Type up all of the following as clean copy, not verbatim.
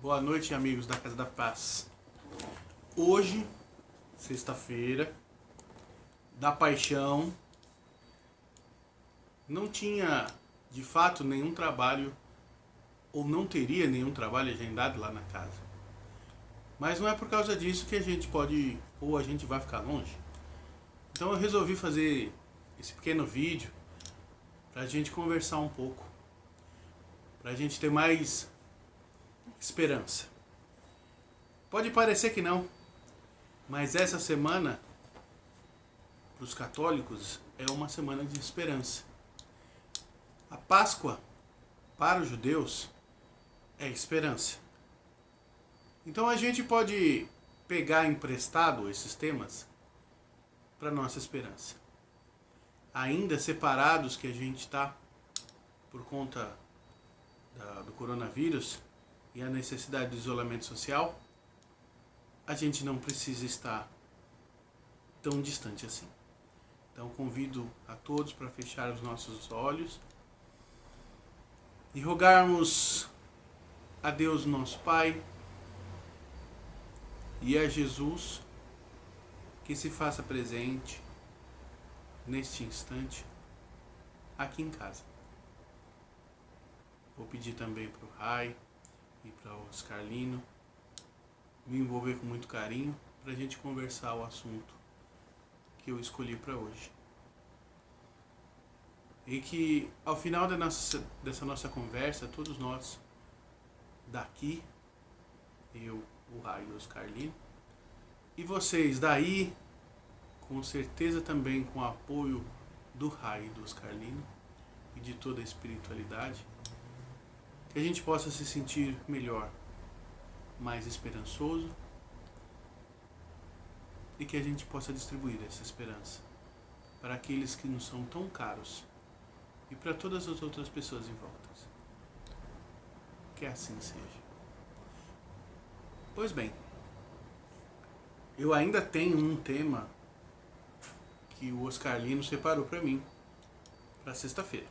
Boa noite, amigos da Casa da Paz. Hoje, sexta-feira, da Paixão, não tinha de fato nenhum trabalho, ou não teria nenhum trabalho agendado lá na casa. Mas não é por causa disso que a gente pode, ou a gente vai ficar longe. Então eu resolvi fazer esse pequeno vídeo pra gente conversar um pouco, pra gente ter mais esperança. Pode parecer que não, mas essa semana, para os católicos, é uma semana de esperança. A Páscoa, para os judeus, é esperança. Então a gente pode pegar emprestado esses temas para nossa esperança. Ainda separados que a gente está por conta do coronavírus e a necessidade de isolamento social, a gente não precisa estar tão distante assim. Então convido a todos para fechar os nossos olhos e rogarmos a Deus nosso Pai e a Jesus que se faça presente neste instante aqui em casa. Vou pedir também para o Rai e para o Oscarlino me envolver com muito carinho para a gente conversar o assunto que eu escolhi para hoje. E que ao final dessa nossa conversa, todos nós daqui, eu, o Rai e o Oscarlino, e vocês daí, com certeza também com o apoio do Rai e do Oscarlino e de toda a espiritualidade, que a gente possa se sentir melhor, mais esperançoso, e que a gente possa distribuir essa esperança para aqueles que nos são tão caros e para todas as outras pessoas em volta. Que assim seja. Pois bem, eu ainda tenho um tema que o Oscarlino separou para mim para sexta-feira.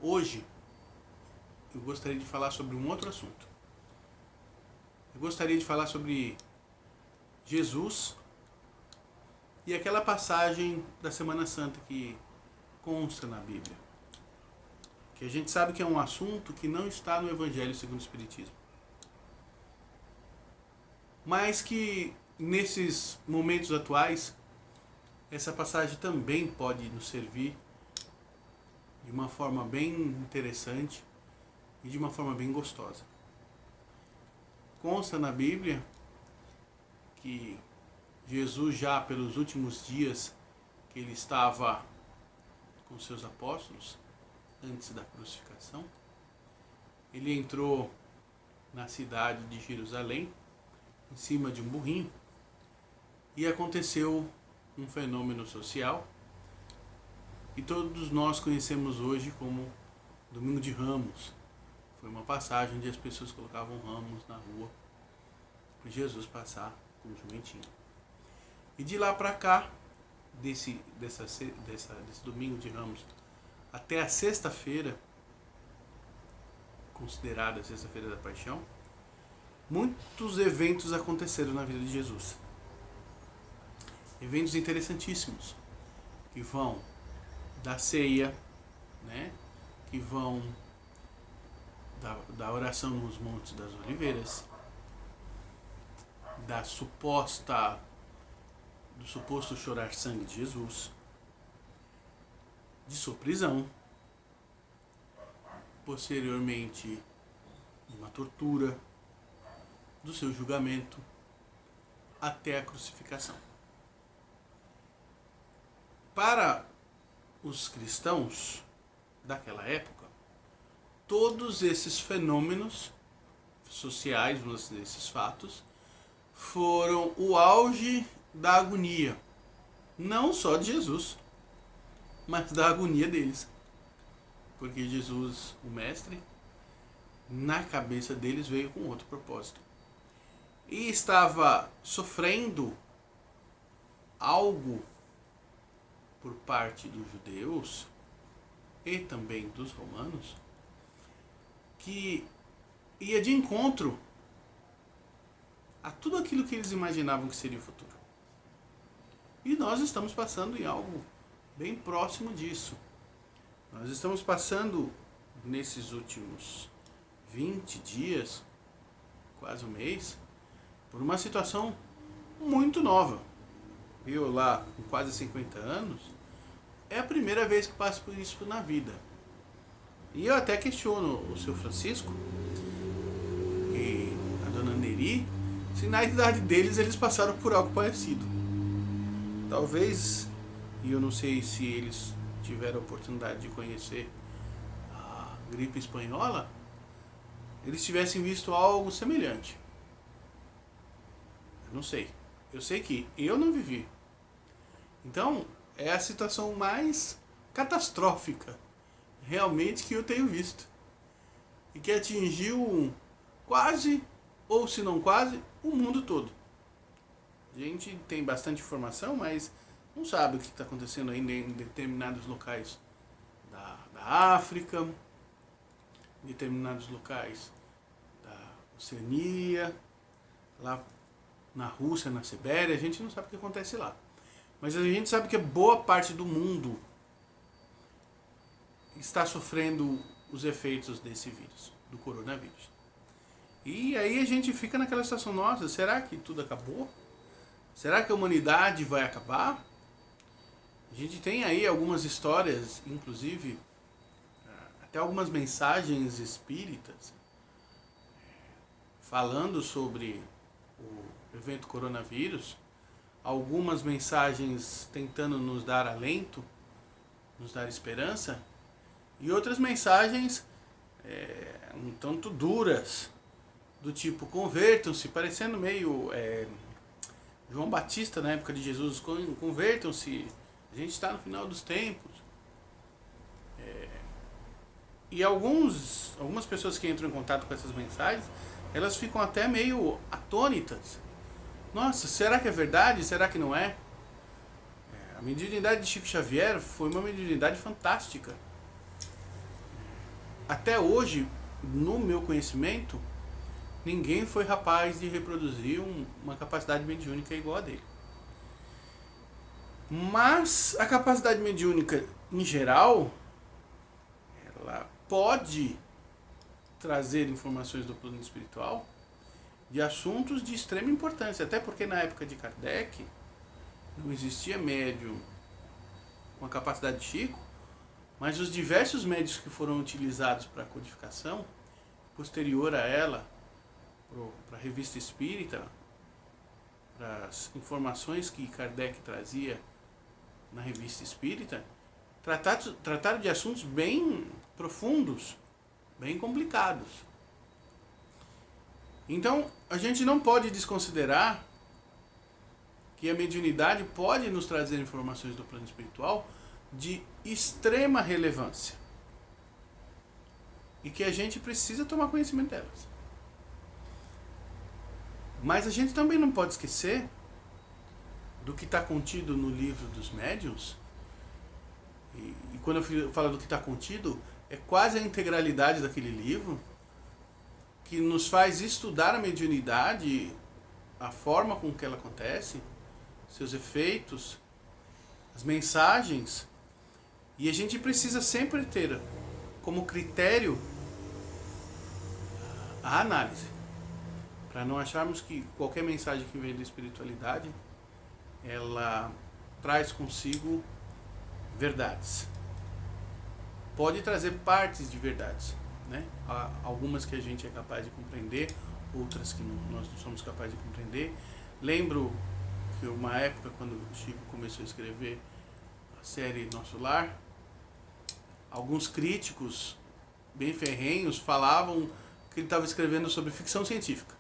Hoje eu gostaria de falar sobre um outro assunto. Eu gostaria de falar sobre Jesus e aquela passagem da Semana Santa que consta na Bíblia. Que a gente sabe que é um assunto que não está no Evangelho segundo o Espiritismo. Mas que nesses momentos atuais, essa passagem também pode nos servir de uma forma bem interessante e de uma forma bem gostosa. Consta na Bíblia que Jesus, já pelos últimos dias que ele estava com seus apóstolos, antes da crucificação, ele entrou na cidade de Jerusalém, em cima de um burrinho, e aconteceu um fenômeno social que todos nós conhecemos hoje como Domingo de Ramos. Foi uma passagem onde as pessoas colocavam ramos na rua para Jesus passar com o jumentinho. E de lá para cá, desse Domingo de Ramos até a sexta-feira, considerada a sexta-feira da Paixão, muitos eventos aconteceram na vida de Jesus. Eventos interessantíssimos, que vão da ceia, né? Que vão da oração nos Montes das Oliveiras, do suposto chorar sangue de Jesus, de sua prisão, posteriormente de uma tortura, do seu julgamento, até a crucificação. Para os cristãos daquela época, todos esses fenômenos sociais, esses fatos, foram o auge da agonia, não só de Jesus, mas da agonia deles. Porque Jesus, o Mestre, na cabeça deles veio com outro propósito. E estava sofrendo algo por parte dos judeus e também dos romanos que ia de encontro a tudo aquilo que eles imaginavam que seria o futuro. E nós estamos passando em algo bem próximo disso. Nós estamos passando, nesses últimos 20 dias, quase um mês, por uma situação muito nova. Eu lá, com quase 50 anos, é a primeira vez que passo por isso na vida. E eu até questiono o seu Francisco e a dona Neri, se na idade deles eles passaram por algo parecido. Talvez, e eu não sei se eles tiveram a oportunidade de conhecer a gripe espanhola, eles tivessem visto algo semelhante. Eu não sei. Eu sei que eu não vivi. Então, é a situação mais catastrófica realmente que eu tenho visto. E que atingiu quase, ou se não quase, o mundo todo. A gente tem bastante informação, mas não sabe o que está acontecendo ainda em determinados locais da África, em determinados locais da Oceania, lá na Rússia, na Sibéria, a gente não sabe o que acontece lá. Mas a gente sabe que boa parte do mundo está sofrendo os efeitos desse vírus, do coronavírus. E aí a gente fica naquela situação, nossa, será que tudo acabou? Será que a humanidade vai acabar? A gente tem aí algumas histórias, inclusive, até algumas mensagens espíritas, falando sobre o evento coronavírus, algumas mensagens tentando nos dar alento, nos dar esperança, e outras mensagens um tanto duras, do tipo, convertam-se, parecendo meio João Batista na época de Jesus, convertam-se, a gente está no final dos tempos. E algumas pessoas que entram em contato com essas mensagens, elas ficam até meio atônitas. Nossa, será que é verdade? Será que não é? A mediunidade de Chico Xavier foi uma mediunidade fantástica. Até hoje, no meu conhecimento, ninguém foi capaz de reproduzir uma capacidade mediúnica igual a dele. Mas a capacidade mediúnica, em geral, ela pode trazer informações do plano espiritual de assuntos de extrema importância. Até porque na época de Kardec não existia médium com a capacidade de Chico, mas os diversos médios que foram utilizados para a codificação, posterior a ela, para a revista espírita, para as informações que Kardec trazia na revista espírita, trataram de assuntos bem profundos, bem complicados. Então, a gente não pode desconsiderar que a mediunidade pode nos trazer informações do plano espiritual de extrema relevância e que a gente precisa tomar conhecimento delas. Mas a gente também não pode esquecer do que está contido no livro dos médiuns. E quando eu falo do que está contido, é quase a integralidade daquele livro, que nos faz estudar a mediunidade, a forma com que ela acontece, seus efeitos, as mensagens. E a gente precisa sempre ter como critério a análise, para não acharmos que qualquer mensagem que vem da espiritualidade, ela traz consigo verdades. Pode trazer partes de verdades, né? Algumas que a gente é capaz de compreender, outras que nós não somos capazes de compreender. Lembro que uma época, quando o Chico começou a escrever a série Nosso Lar, alguns críticos bem ferrenhos falavam que ele estava escrevendo sobre ficção científica.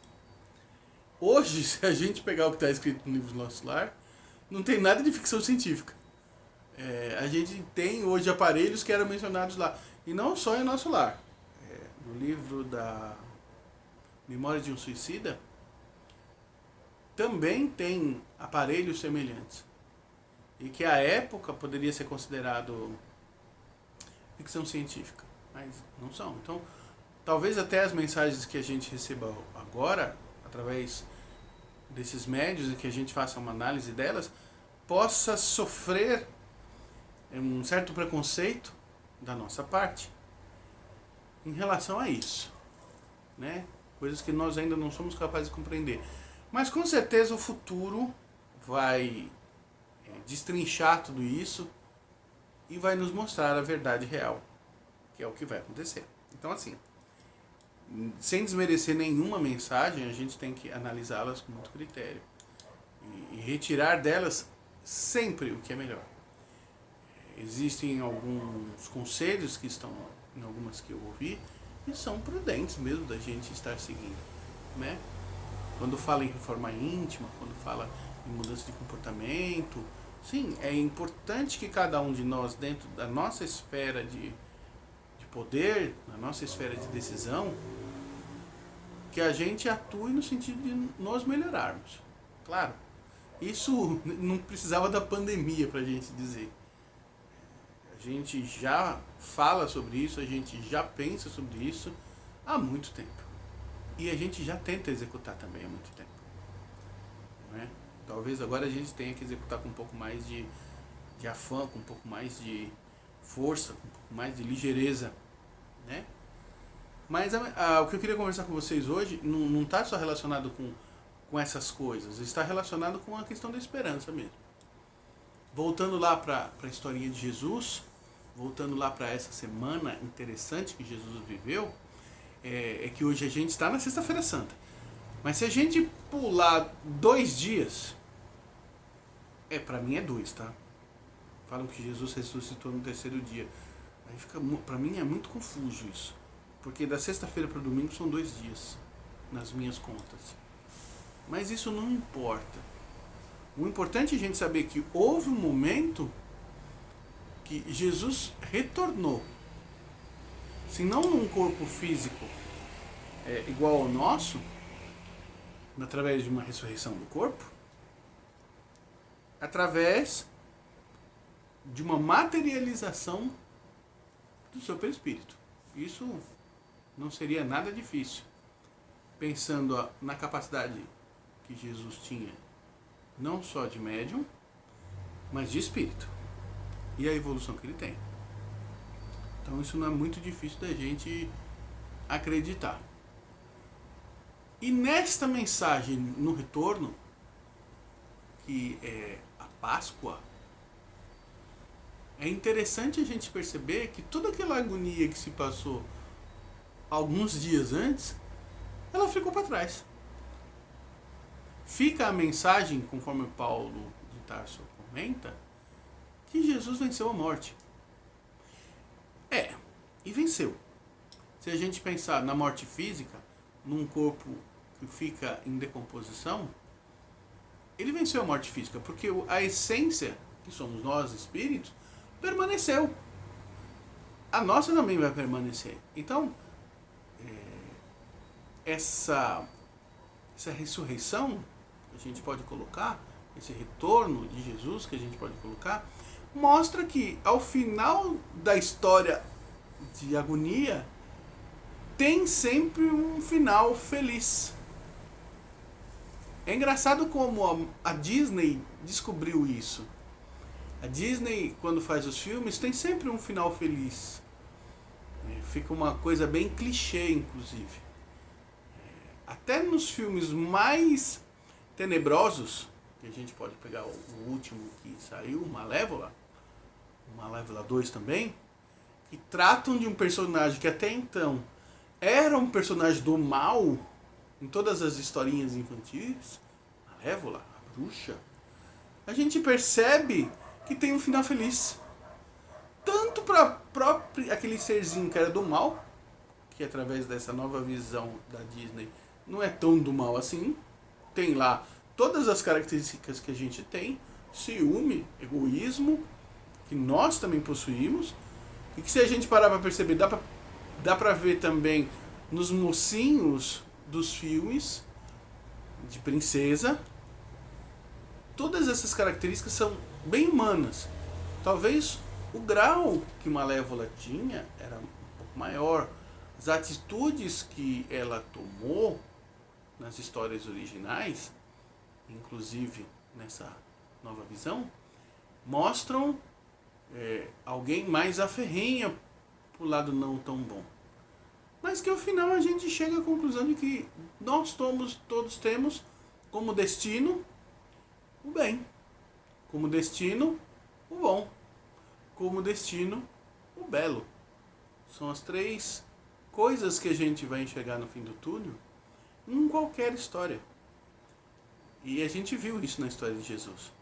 Hoje, se a gente pegar o que está escrito no livro Nosso Lar, não tem nada de ficção científica. A gente tem hoje aparelhos que eram mencionados lá. E não só em Nosso Lar. No livro da Memória de um Suicida, também tem aparelhos semelhantes. E que à época poderia ser considerado ficção científica. Mas não são. Então, talvez até as mensagens que a gente receba agora, através desses médios e que a gente faça uma análise delas, possa sofrer um certo preconceito da nossa parte em relação a isso, né? Coisas que nós ainda não somos capazes de compreender. Mas com certeza o futuro vai destrinchar tudo isso e vai nos mostrar a verdade real, que é o que vai acontecer. Então, assim, sem desmerecer nenhuma mensagem, a gente tem que analisá-las com muito critério e retirar delas sempre o que é melhor. Existem alguns conselhos que estão em algumas que eu ouvi e são prudentes mesmo da gente estar seguindo, né? Quando fala em reforma íntima, quando fala em mudança de comportamento, sim, é importante que cada um de nós, dentro da nossa esfera de poder, na nossa esfera de decisão, que a gente atue no sentido de nos melhorarmos. Claro, isso não precisava da pandemia para a gente dizer. A gente já fala sobre isso, a gente já pensa sobre isso há muito tempo. E a gente já tenta executar também há muito tempo. Não é? Talvez agora a gente tenha que executar com um pouco mais de afã, com um pouco mais de força, com um pouco mais de ligeireza, né? Mas o que eu queria conversar com vocês hoje não está só relacionado com essas coisas, está relacionado com a questão da esperança mesmo. Voltando lá para a historinha de Jesus, voltando lá para essa semana interessante que Jesus viveu, é que hoje a gente está na Sexta-feira Santa. Mas se a gente pular 2 dias, para mim é 2, tá? Falam que Jesus ressuscitou no 3º dia. Aí fica, para mim é muito confuso isso. Porque da sexta-feira para o domingo são 2 dias, nas minhas contas. Mas isso não importa. O importante é a gente saber que houve um momento que Jesus retornou. Se não num corpo físico igual ao nosso, através de uma ressurreição do corpo, através de uma materialização do seu perispírito. Isso não seria nada difícil, pensando na capacidade que Jesus tinha, não só de médium, mas de espírito, e a evolução que ele tem. Então isso não é muito difícil da gente acreditar. E nesta mensagem no retorno, que é a Páscoa, é interessante a gente perceber que toda aquela agonia que se passou alguns dias antes, ela ficou para trás. Fica a mensagem, conforme Paulo de Tarso comenta, que Jesus venceu a morte. E venceu. Se a gente pensar na morte física, num corpo que fica em decomposição, ele venceu a morte física, porque a essência, que somos nós, espíritos, permaneceu. A nossa também vai permanecer. Então, essa ressurreição, que a gente pode colocar, esse retorno de Jesus que a gente pode colocar, mostra que ao final da história de agonia, tem sempre um final feliz. É engraçado como a Disney descobriu isso. A Disney, quando faz os filmes, tem sempre um final feliz. Fica uma coisa bem clichê, inclusive. Até nos filmes mais tenebrosos, que a gente pode pegar o último que saiu, Malévola 2 também, que tratam de um personagem que até então era um personagem do mal em todas as historinhas infantis, Malévola, a bruxa, a gente percebe que tem um final feliz. Tanto para aquele serzinho que era do mal, que através dessa nova visão da Disney não é tão do mal assim, tem lá todas as características que a gente tem, ciúme, egoísmo, que nós também possuímos, e que se a gente parar para perceber, dá para ver também nos mocinhos dos filmes de princesa. Todas essas características são bem humanas. Talvez o grau que Malévola tinha era um pouco maior. As atitudes que ela tomou nas histórias originais inclusive nessa nova visão, mostram alguém mais aferrenha pro lado não tão bom. Mas que ao final a gente chega à conclusão de que nós todos temos como destino o bem, como destino o bom, como destino o belo. São as três coisas que a gente vai enxergar no fim do túnel em qualquer história. E a gente viu isso na história de Jesus.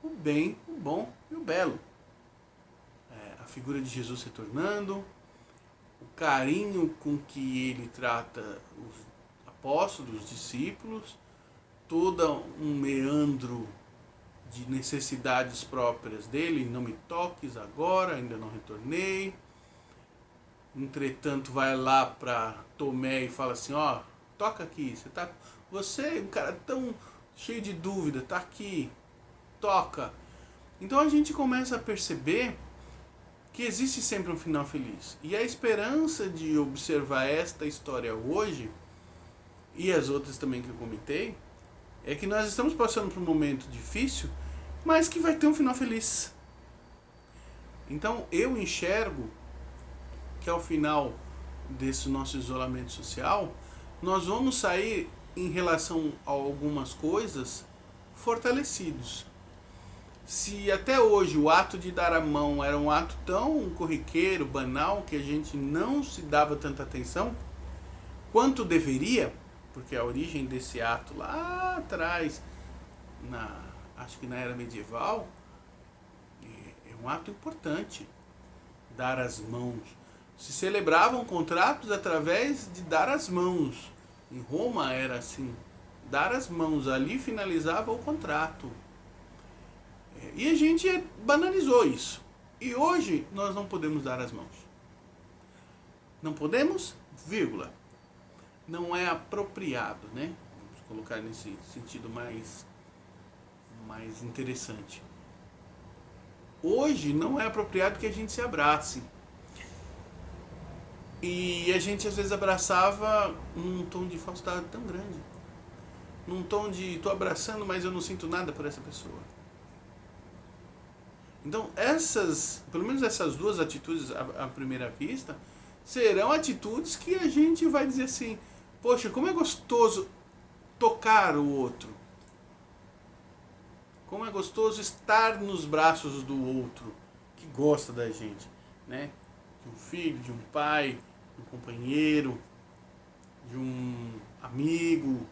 O bem, o bom e o belo. A figura de Jesus retornando, o carinho com que ele trata os apóstolos, os discípulos, todo um meandro de necessidades próprias dele, não me toques agora, ainda não retornei. Entretanto, vai lá para Tomé e fala assim, ó, toca aqui, você, um cara tão cheio de dúvida, tá aqui, toca. Então a gente começa a perceber que existe sempre um final feliz. E a esperança de observar esta história hoje, e as outras também que eu comentei, é que nós estamos passando por um momento difícil, mas que vai ter um final feliz. Então eu enxergo que ao final desse nosso isolamento social, nós vamos sair em relação a algumas coisas fortalecidos. Se até hoje o ato de dar a mão era um ato tão corriqueiro, banal, que a gente não se dava tanta atenção quanto deveria, porque a origem desse ato lá atrás, acho que na era medieval, é um ato importante, dar as mãos. Se celebravam contratos através de dar as mãos. Em Roma era assim, dar as mãos, ali finalizava o contrato. E a gente banalizou isso. E hoje nós não podemos dar as mãos. Não podemos, vírgula. Não é apropriado, né? Vamos colocar nesse sentido mais interessante. Hoje não é apropriado que a gente se abrace. E a gente às vezes abraçava num tom de falsidade tão grande. Num tom de, tô abraçando, mas eu não sinto nada por essa pessoa. Então pelo menos essas duas atitudes à primeira vista, serão atitudes que a gente vai dizer assim, poxa, como é gostoso tocar o outro. Como é gostoso estar nos braços do outro, que gosta da gente, né? De um filho, de um pai, de um companheiro, de um amigo.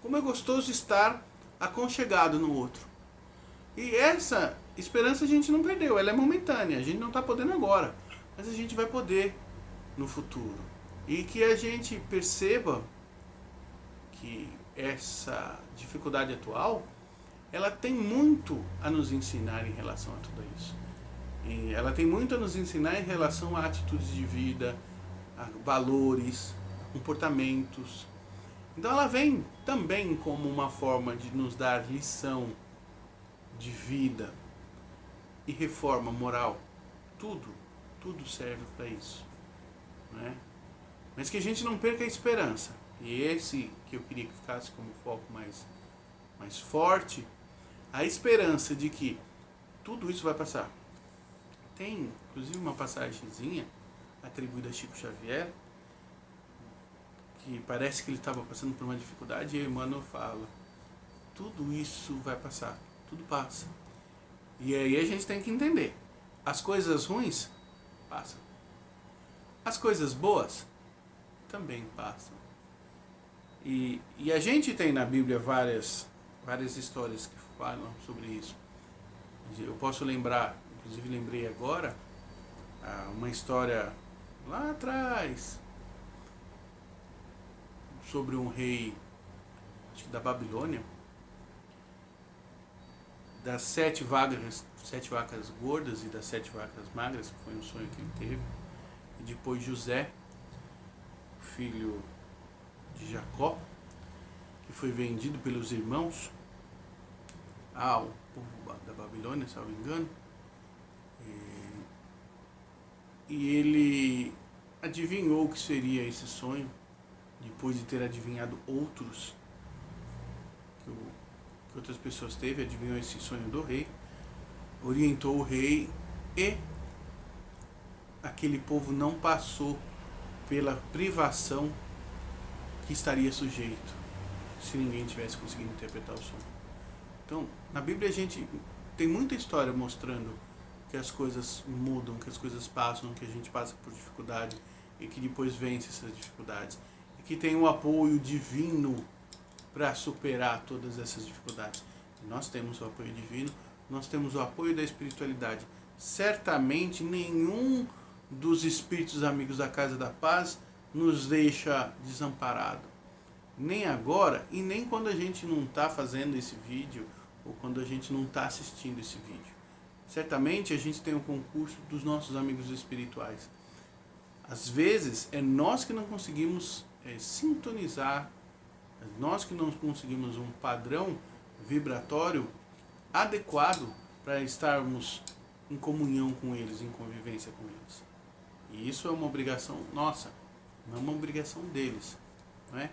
Como é gostoso estar aconchegado no outro. E essa esperança a gente não perdeu, ela é momentânea, a gente não está podendo agora, mas a gente vai poder no futuro. E que a gente perceba que essa dificuldade atual, ela tem muito a nos ensinar em relação a tudo isso. E ela tem muito a nos ensinar em relação a atitudes de vida, a valores, a comportamentos. Então ela vem também como uma forma de nos dar lição de vida e reforma moral. Tudo serve para isso, né? Mas que a gente não perca a esperança. E esse que eu queria que ficasse como foco mais forte, a esperança de que tudo isso vai passar. Tem, inclusive, uma passagenzinha atribuída a Chico Xavier, que parece que ele estava passando por uma dificuldade, e Emmanuel fala, tudo isso vai passar, tudo passa. E aí a gente tem que entender, as coisas ruins passam, as coisas boas também passam. E a gente tem na Bíblia várias histórias que falam sobre isso. Eu posso lembrar, inclusive lembrei agora, uma história lá atrás, sobre um rei, acho que da Babilônia, das 7 vacas gordas e das 7 vacas magras, que foi um sonho que ele teve. E depois José, filho de Jacó, que foi vendido pelos irmãos ao povo da Babilônia, se não me engano. E ele adivinhou o que seria esse sonho, depois de ter adivinhado outros. que outras pessoas teve, adivinhou esse sonho do rei, orientou o rei e aquele povo não passou pela privação que estaria sujeito se ninguém tivesse conseguido interpretar o sonho. Então, na Bíblia a gente tem muita história mostrando que as coisas mudam, que as coisas passam, que a gente passa por dificuldade e que depois vence essas dificuldades. E que tem um apoio divino para superar todas essas dificuldades. E nós temos o apoio divino, nós temos o apoio da espiritualidade. Certamente nenhum dos espíritos amigos da Casa da Paz nos deixa desamparado. Nem agora e nem quando a gente não está fazendo esse vídeo ou quando a gente não está assistindo esse vídeo. Certamente a gente tem o concurso dos nossos amigos espirituais. Às vezes é nós que não conseguimos sintonizar, é nós que não conseguimos um padrão vibratório adequado para estarmos em comunhão com eles, em convivência com eles. E isso é uma obrigação nossa, não é uma obrigação deles, não é?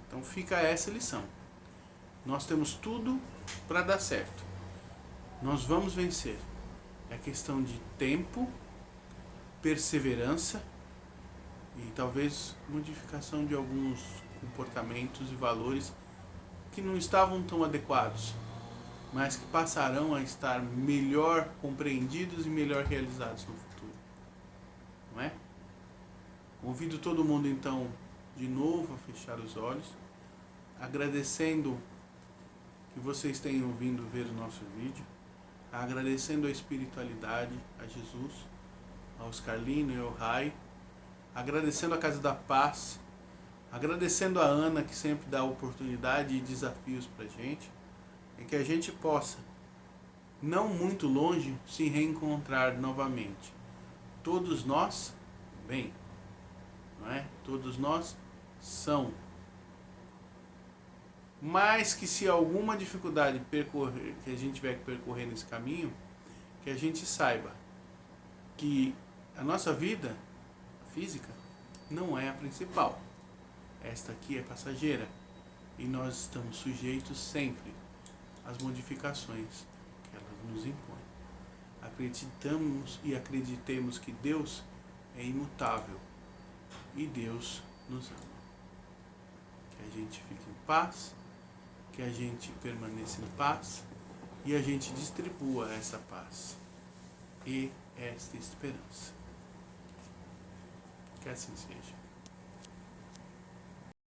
Então fica essa lição. Nós temos tudo para dar certo. Nós vamos vencer. É questão de tempo, perseverança e talvez modificação de alguns comportamentos e valores que não estavam tão adequados, mas que passarão a estar melhor compreendidos e melhor realizados no futuro. Não é? Convido todo mundo então de novo a fechar os olhos, agradecendo que vocês tenham vindo ver o nosso vídeo, agradecendo a espiritualidade, a Jesus, ao Oscarlino e ao Rai, agradecendo a Casa da Paz, agradecendo a Ana que sempre dá oportunidade e desafios pra gente, e que a gente possa, não muito longe, se reencontrar novamente. Todos nós, bem, não é? Todos nós são. Mas que se alguma dificuldade percorrer, que a gente tiver que percorrer nesse caminho, que a gente saiba que a nossa vida física não é a principal. Esta aqui é passageira e nós estamos sujeitos sempre às modificações que elas nos impõem. Acreditamos e acreditemos que Deus é imutável e Deus nos ama. Que a gente fique em paz, que a gente permaneça em paz e a gente distribua essa paz e esta esperança. Que assim seja.